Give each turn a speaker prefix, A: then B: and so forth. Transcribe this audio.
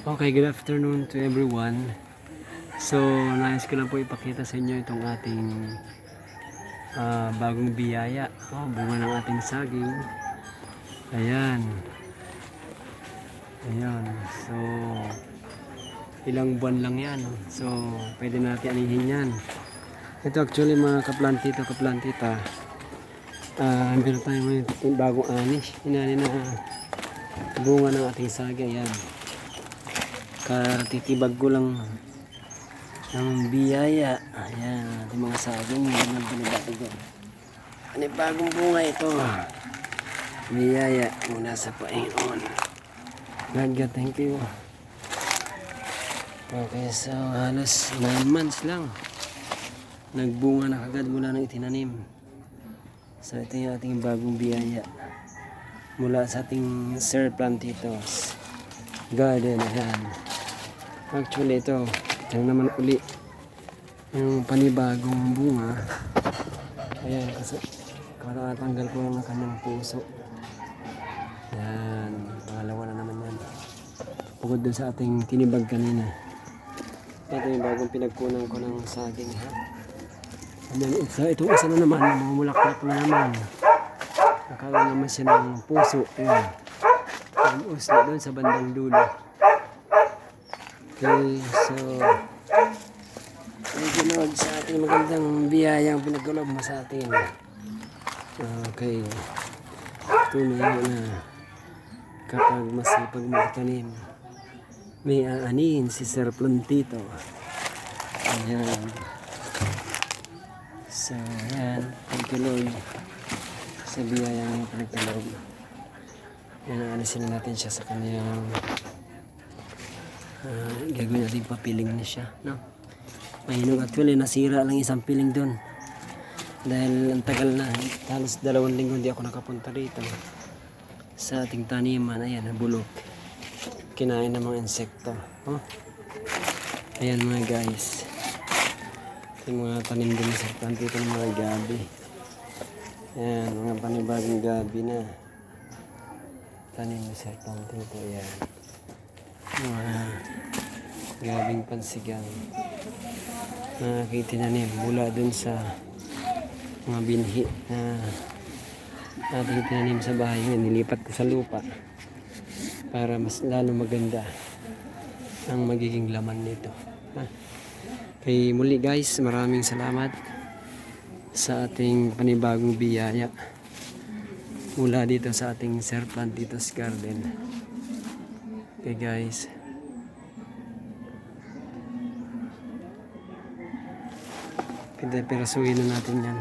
A: Okay, good afternoon to everyone. So, nais ko lang po ipakita sa inyo itong ating bagong biyaya. Bunga ng ating saging. Ayan. Ayan. So, ilang buwan lang yan. So, pwede natin anihin yan. Ito actually mga kaplantita. Meron tayo mga bagong ani. Inani na bunga ng ating saging. Ayan. Katitibag ko lang ng biyaya. Ayan, ating mga saging. Yan ang binabati ko. Ano yung bagong bunga ito? Biyaya mula sa Panginoon. God, thank you. Okay, so halos 9 months lang. Nagbunga na kagad mula nang itinanim. So ito yung ating bagong biyaya. Mula sa ating Sir Plantitos Garden. Ayan. Actually ito naman uli yung panibagong bunga. Ayan, kasi katatanggal ko lang ng kanyang puso. Ayan, pangalawa na naman yan. Bukod dun sa ating tinibag kanina. Ito yung bagong pinagkunan ko ng saging, ha. And then itong isa na naman, mamulaklak na naman. Nakala naman siya ng puso. Ayan. Ang uslo dun sa bandang dulo. Okay, so thank you Lord sa ating magandang biyayang pinagkulob mo sa atin. Okay, tunay na kapag masipag magtanim, may aanin si Sir Plantito. Ayan. So, ayan, thank you Lord sa biyayang pinagkulob. Ayan, aalisin natin siya sa kanyang gagawin natin papiling na siya, no? Mahinog. Actually nasira lang isang piling dun dahil ang tagal na, halos 2 linggo hindi ako nakapunta dito sa ating taniman. Ayan, nabulok, kinain ng mga insekto. Ayan mga guys, yung mga tanim din sa plantito ng mga gabi. Ayan, mga panibagong gabi na tanim sa plantito. Ayan, mga gabing pansigang na kitinanim mula dun sa mga binhi na ating tinanim sa bahay. Nilipat ko sa lupa para mas lalo maganda ang magiging laman nito. Kaya muli guys, maraming salamat sa ating panibagong biyaya mula dito sa ating Sir Plantitos Garden. Okay guys, pinapirasuhin na natin yan.